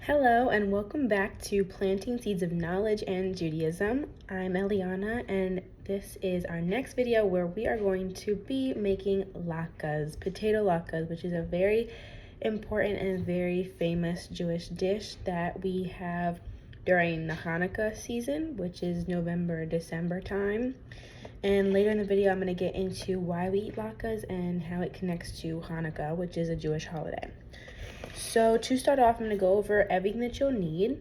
Hello and welcome back to Planting Seeds of Knowledge and Judaism. I'm Eliana and this is our next video where we are going to be making latkes, potato latkes, which is a very important and very famous Jewish dish that we have during the Hanukkah season, which is November, December time. And later in the video, I'm going to get into why we eat latkes and how it connects to Hanukkah, which is a Jewish holiday. So to start off, I'm going to go over everything that you'll need.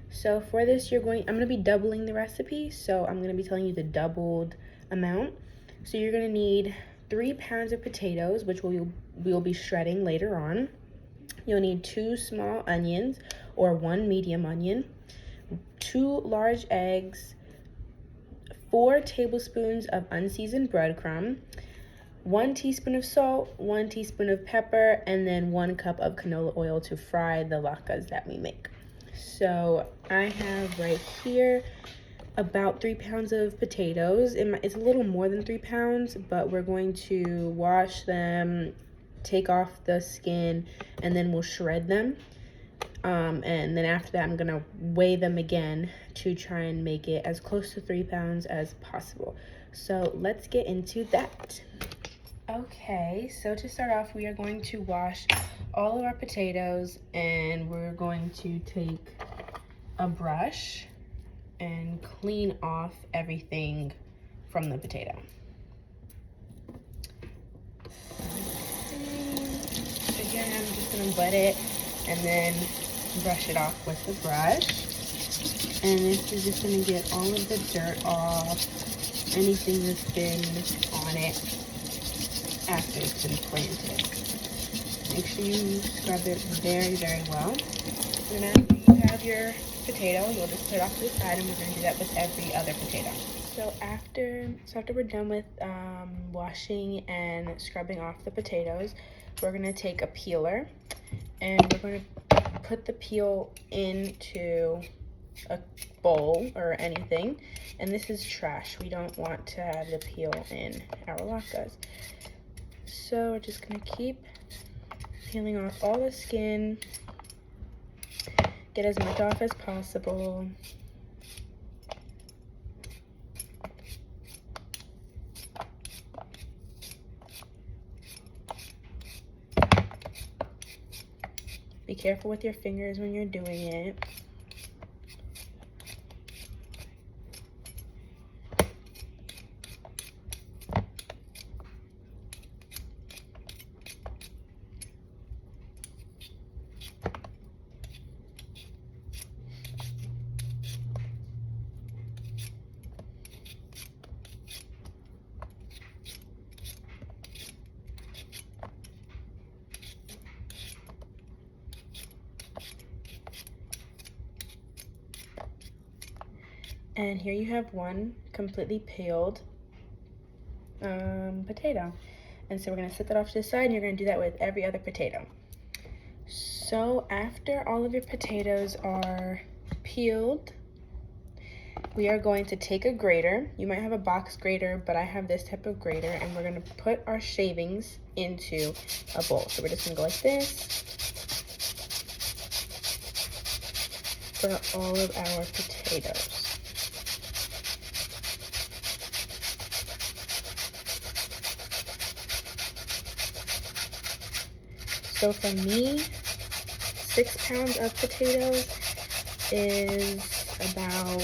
So for this, I'm going to be doubling the recipe. So I'm going to be telling you the doubled amount. So you're going to need 3 pounds of potatoes, which we'll be shredding later on. You'll need 2 small onions or 1 medium onion, 2 large eggs, 4 tablespoons of unseasoned breadcrumb, 1 teaspoon of salt, 1 teaspoon of pepper, and then 1 cup of canola oil to fry the latkes that we make. So I have right here about 3 pounds of potatoes. It's a little more than 3 pounds, but we're going to wash them, take off the skin, and then we'll shred them. And then after that, I'm gonna weigh them again to try and make it as close to 3 pounds as possible. So let's get into that. Okay, so to start off, we are going to wash all of our potatoes and we're going to take a brush and clean off everything from the potato. Again, I'm just gonna butt it and then brush it off with the brush. And this is just gonna get all of the dirt off, anything that's been on it after it's been planted. Make sure you scrub it very, very well. And after you have your potato, you'll just put it off to the side, and we're going to do that with every other potato. So after we're done with washing and scrubbing off the potatoes, we're going to take a peeler and we're going to put the peel into a bowl or anything. And this is trash. We don't want to have the peel in our latkes. So we're just gonna keep peeling off all the skin, get as much off as possible. Be careful with your fingers when you're doing it. And here you have one completely peeled potato. And so we're gonna set that off to the side, and you're gonna do that with every other potato. So after all of your potatoes are peeled, we are going to take a grater. You might have a box grater, but I have this type of grater, and we're gonna put our shavings into a bowl. So we're just gonna go like this for all of our potatoes. So for me, 6 pounds of potatoes is about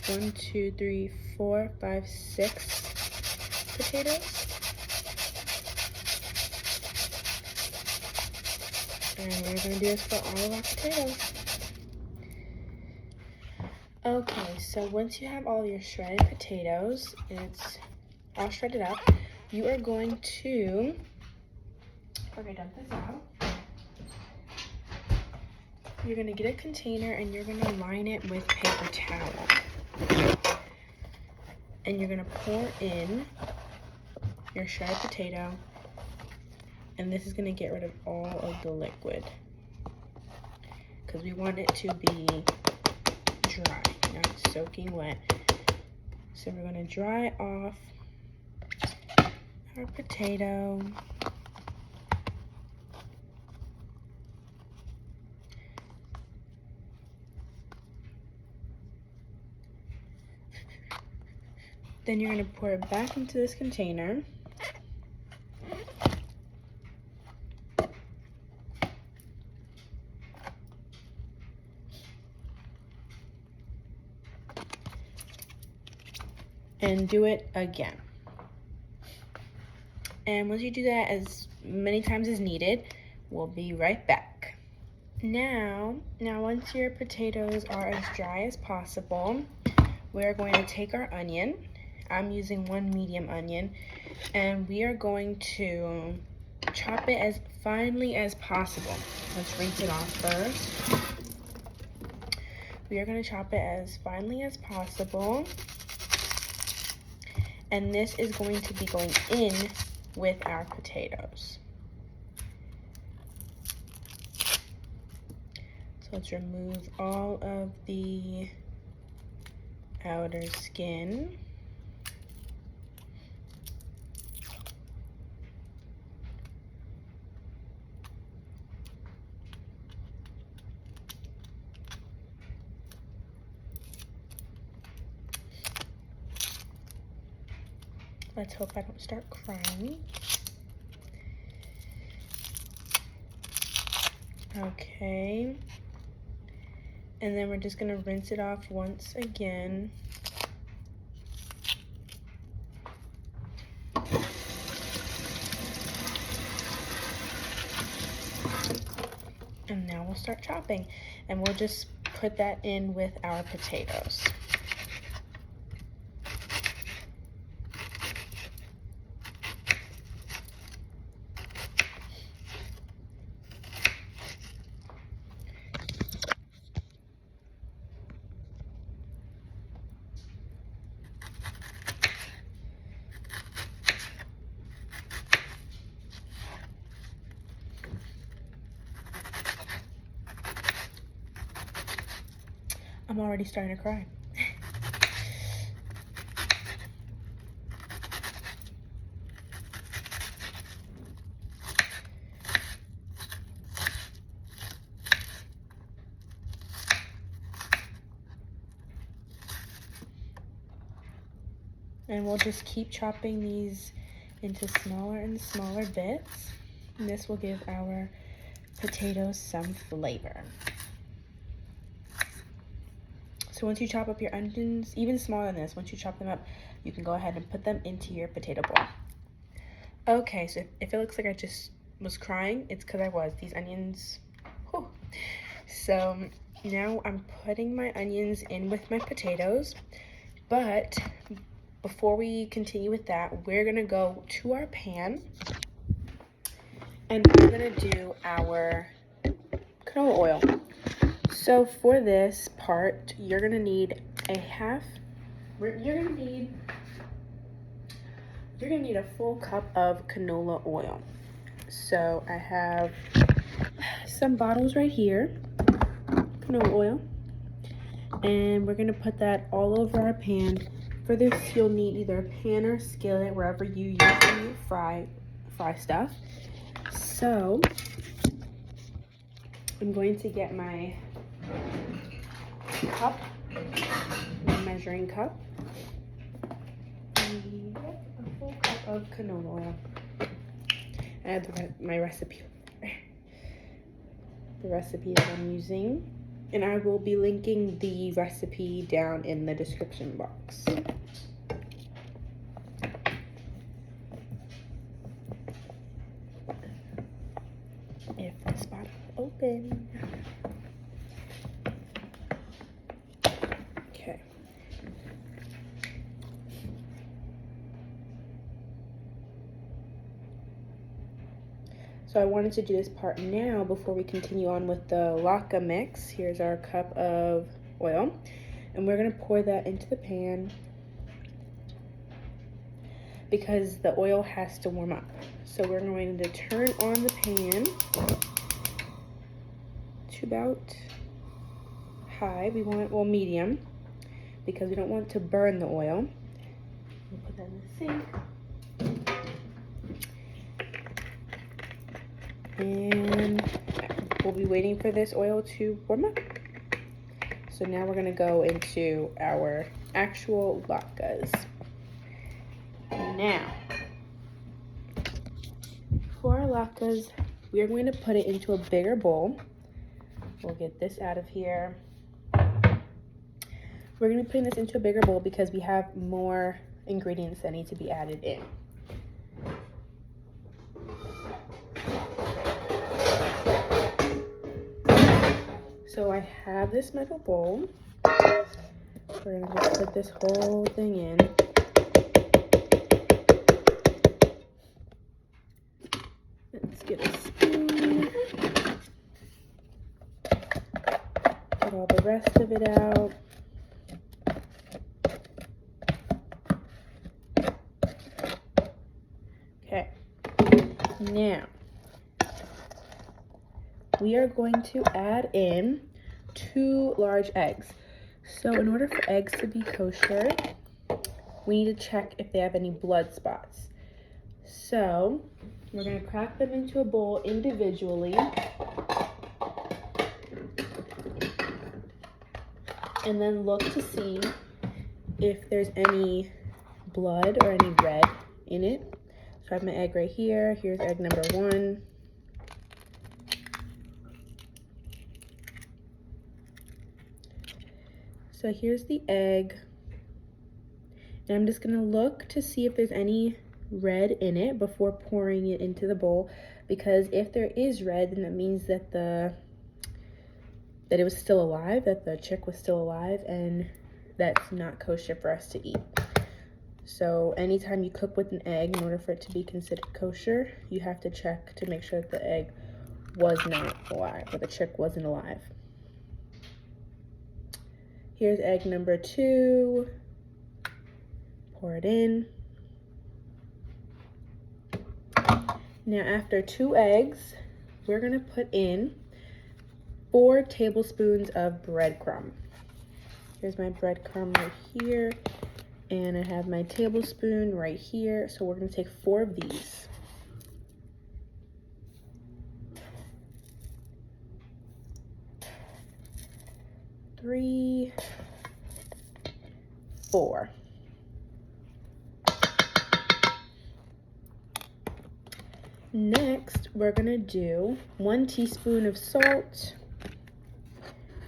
1, 2, 3, 4, 5, 6 potatoes. And we're gonna do this for all of our potatoes. Okay, so once you have all your shredded potatoes, it's all shredded up, you are going to, okay, dump this out. You're gonna get a container and you're gonna line it with paper towel. And you're gonna pour in your shredded potato, and this is gonna get rid of all of the liquid because we want it to be dry, not soaking wet. So we're gonna dry off our potato. Then you're going to pour it back into this container. And do it again. And once you do that as many times as needed, we'll be right back. Now once your potatoes are as dry as possible, we're going to take our onion. I'm using 1 medium onion, and we are going to chop it as finely as possible. Let's rinse it off first. We are going to chop it as finely as possible. And this is going to be going in with our potatoes. So let's remove all of the outer skin. Let's hope I don't start crying. Okay. And then we're just gonna rinse it off once again. And now we'll start chopping. And we'll just put that in with our potatoes. I'm already starting to cry. And we'll just keep chopping these into smaller and smaller bits. And this will give our potatoes some flavor. So once you chop up your onions, even smaller than this, once you chop them up, you can go ahead and put them into your potato bowl. Okay, so if it looks like I just was crying, it's because I was. These onions, whew. So now I'm putting my onions in with my potatoes, but before we continue with that, we're gonna go to our pan and we're gonna do our canola oil. So for this part, you're gonna need you're gonna need a full cup of canola oil. So I have some bottles right here, canola oil, and we're gonna put that all over our pan. For this, you'll need either a pan or skillet, wherever you usually fry stuff. So I'm going to get my cup, my measuring cup, and a full cup of canola oil. I have my recipe, the recipe that I'm using, and I will be linking the recipe down in the description box. If this bottle will open. Okay. So I wanted to do this part now before we continue on with the latke mix. Here's our cup of oil, and we're gonna pour that into the pan because the oil has to warm up. So we're going to turn on the pan to about high. We want, well, medium, because we don't want to burn the oil. We'll put that in the sink. And we'll be waiting for this oil to warm up. So now we're gonna go into our actual latkes. Now, for our latkes, we are going to put it into a bigger bowl. We'll get this out of here. We're going to be putting this into a bigger bowl because we have more ingredients that need to be added in. So I have this metal bowl. We're going to just put this whole thing in. Let's get a spoon. Get all the rest of it out. Okay, now we are going to add in 2 large eggs. So in order for eggs to be kosher, we need to check if they have any blood spots. So we're going to crack them into a bowl individually. And then look to see if there's any blood or any red in it. So I have my egg right here. Here's egg number 1. So here's the egg. And I'm just gonna look to see if there's any red in it before pouring it into the bowl. Because if there is red, then that means that it was still alive, that the chick was still alive, and that's not kosher for us to eat. So anytime you cook with an egg, in order for it to be considered kosher, you have to check to make sure that the egg was not alive, or the chick wasn't alive. Here's egg number 2. Pour it in. Now after 2 eggs, we're gonna put in 4 tablespoons of breadcrumb. Here's my breadcrumb right here. And I have my tablespoon right here. So we're gonna take 4 of these. Three, 4. Next, we're gonna do 1 teaspoon of salt.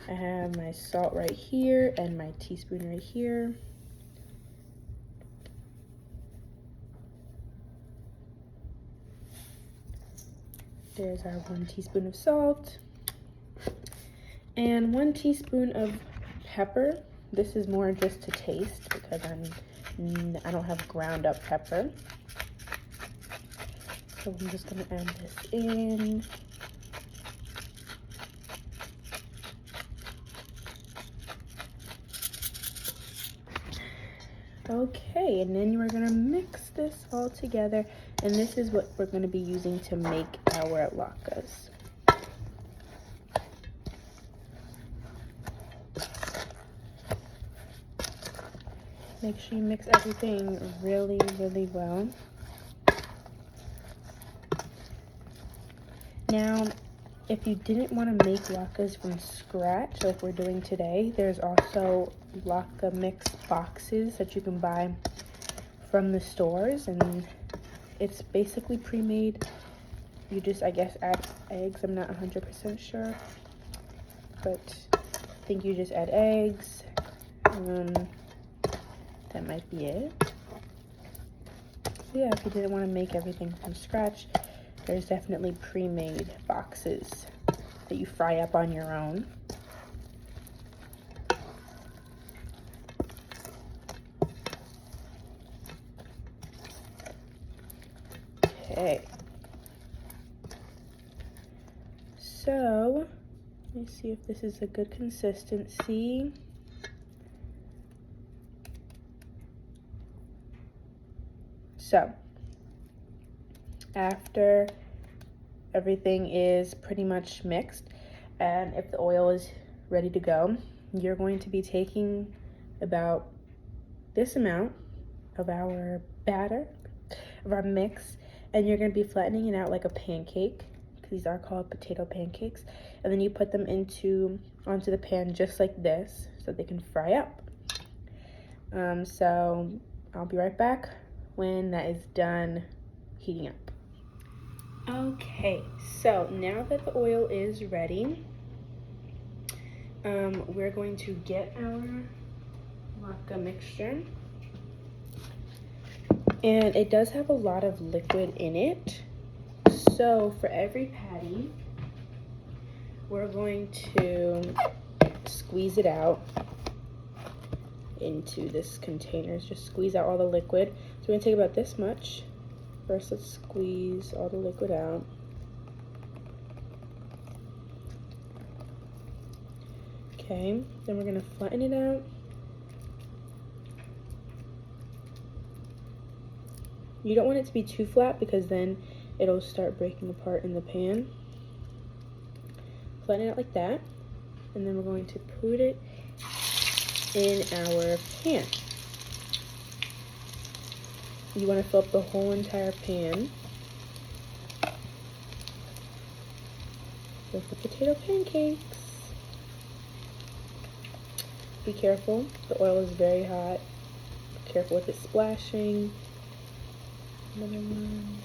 I have my salt right here and my teaspoon right here. There's our 1 teaspoon of salt. And 1 teaspoon of pepper. This is more just to taste because I don't have ground up pepper. So I'm just gonna add this in. Okay, and then we're gonna mix this all together, and this is what we're gonna be using to make our latkes. Make sure you mix everything really, really well. Now, if you didn't want to make latkes from scratch, like we're doing today, there's also latke mix boxes that you can buy from the stores, and it's basically pre-made. You just, I guess, add eggs. I'm not 100% sure, but I think you just add eggs. That might be it. Yeah, if you didn't want to make everything from scratch, there's definitely pre-made boxes that you fry up on your own. Okay. So, let me see if this is a good consistency. So, after everything is pretty much mixed, and if the oil is ready to go, you're going to be taking about this amount of our batter, of our mix, and you're going to be flattening it out like a pancake. These are called potato pancakes. And then you put them onto the pan just like this so they can fry up. So I'll be right back when that is done heating up. Okay, so now that the oil is ready, we're going to get our latke mixture. And it does have a lot of liquid in it. So for every patty, we're going to squeeze it out into this container. Just squeeze out all the liquid. So we're gonna take about this much. First, let's squeeze all the liquid out. Okay, then we're gonna flatten it out. You don't want it to be too flat because then it'll start breaking apart in the pan. Flatten it out like that. And then we're going to put it in our pan. You want to fill up the whole entire pan with the potato pancakes. Be careful, the oil is very hot. Be careful with it splashing. Another one.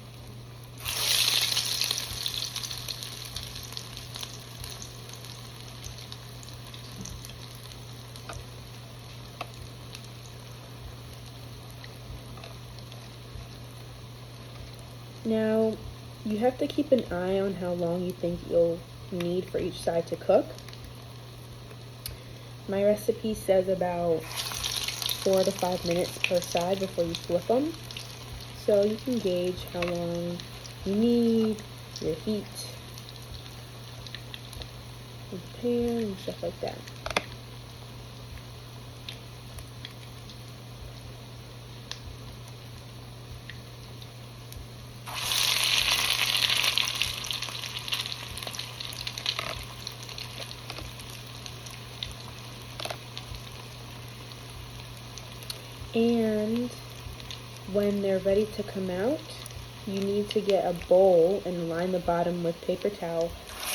Now, you have to keep an eye on how long you think you'll need for each side to cook. My recipe says about 4 to 5 minutes per side before you flip them. So you can gauge how long you need, your heat, the pan, and stuff like that. And when they're ready to come out, you need to get a bowl and line the bottom with paper towel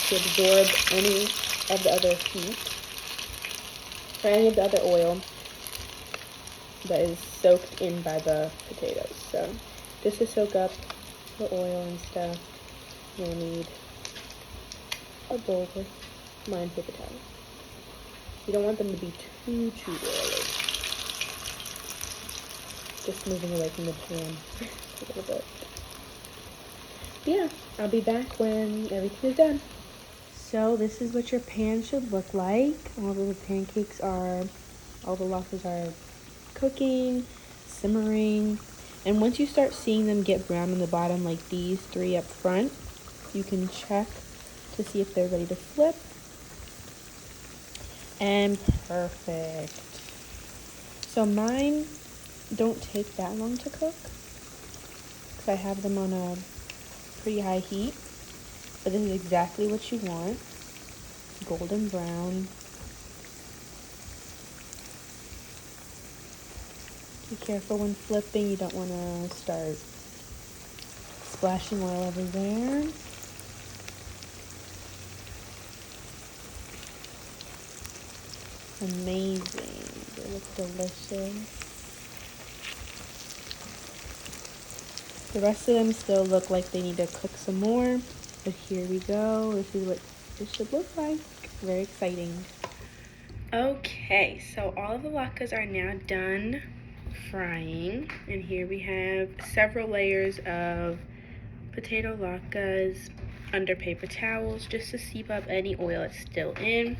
to absorb any of the other heat or any of the other oil that is soaked in by the potatoes. So just to soak up the oil and stuff, you'll need a bowl with lined paper towel. You don't want them to be too oily. Just moving away from the pan a little bit. But yeah, I'll be back when everything is done. So this is what your pan should look like. All of the pancakes are, all the latkes are cooking, simmering. And once you start seeing them get brown on the bottom, like these 3 up front, you can check to see if they're ready to flip. And perfect. So mine don't take that long to cook because I have them on a pretty high heat, but this is exactly what you want. Golden brown. Be careful when flipping, you don't want to start splashing oil everywhere. Amazing. They look delicious. The rest of them still look like they need to cook some more, but here we go. This is what this should look like. Very exciting. Okay, so all of the latkes are now done frying, and here we have several layers of potato latkes under paper towels just to seep up any oil that's still in.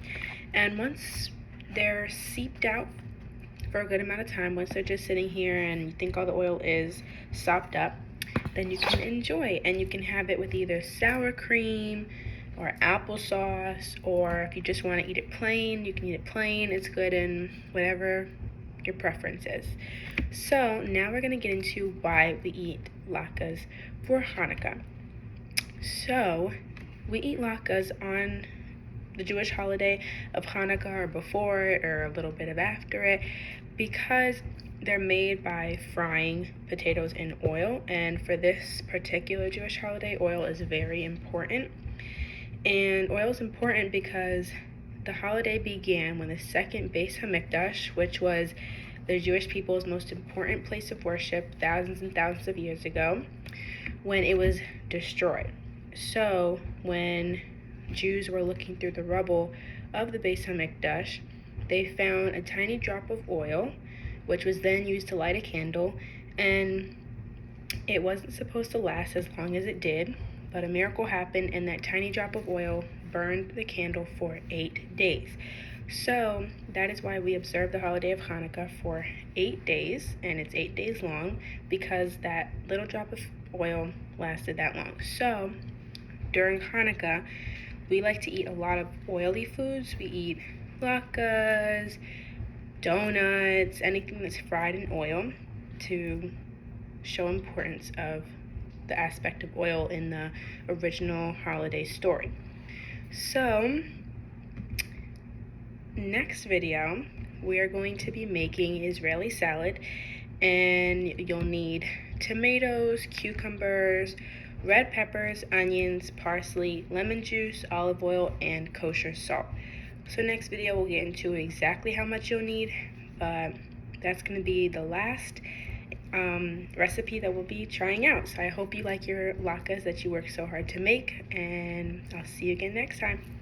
And once they're seeped out for a good amount of time, once they're just sitting here and you think all the oil is sopped up, then you can enjoy. And you can have it with either sour cream or applesauce, or if you just want to eat it plain, you can eat it plain. It's good in whatever your preference is. So now we're going to get into why we eat latkes for Hanukkah. So we eat latkes on the Jewish holiday of Hanukkah, or before it, or a little bit of after it, because they're made by frying potatoes in oil. And for this particular Jewish holiday, oil is very important. And oil is important because the holiday began when the second Beis Hamikdash, which was the Jewish people's most important place of worship thousands and thousands of years ago when it was destroyed. So when Jews were looking through the rubble of the Beis HaMikdash, they found a tiny drop of oil, which was then used to light a candle, and it wasn't supposed to last as long as it did, but a miracle happened and that tiny drop of oil burned the candle for 8 days. So that is why we observe the holiday of Hanukkah for 8 days, and it's 8 days long because that little drop of oil lasted that long. So during Hanukkah, we like to eat a lot of oily foods. We eat latkes, donuts, anything that's fried in oil to show importance of the aspect of oil in the original holiday story. So next video, we are going to be making Israeli salad, and you'll need tomatoes, cucumbers, red peppers, onions, parsley, lemon juice, olive oil, and kosher salt. So next video we'll get into exactly how much you'll need, but that's going to be the last recipe that we'll be trying out. So I hope you like your latkes that you work so hard to make, and I'll see you again next time.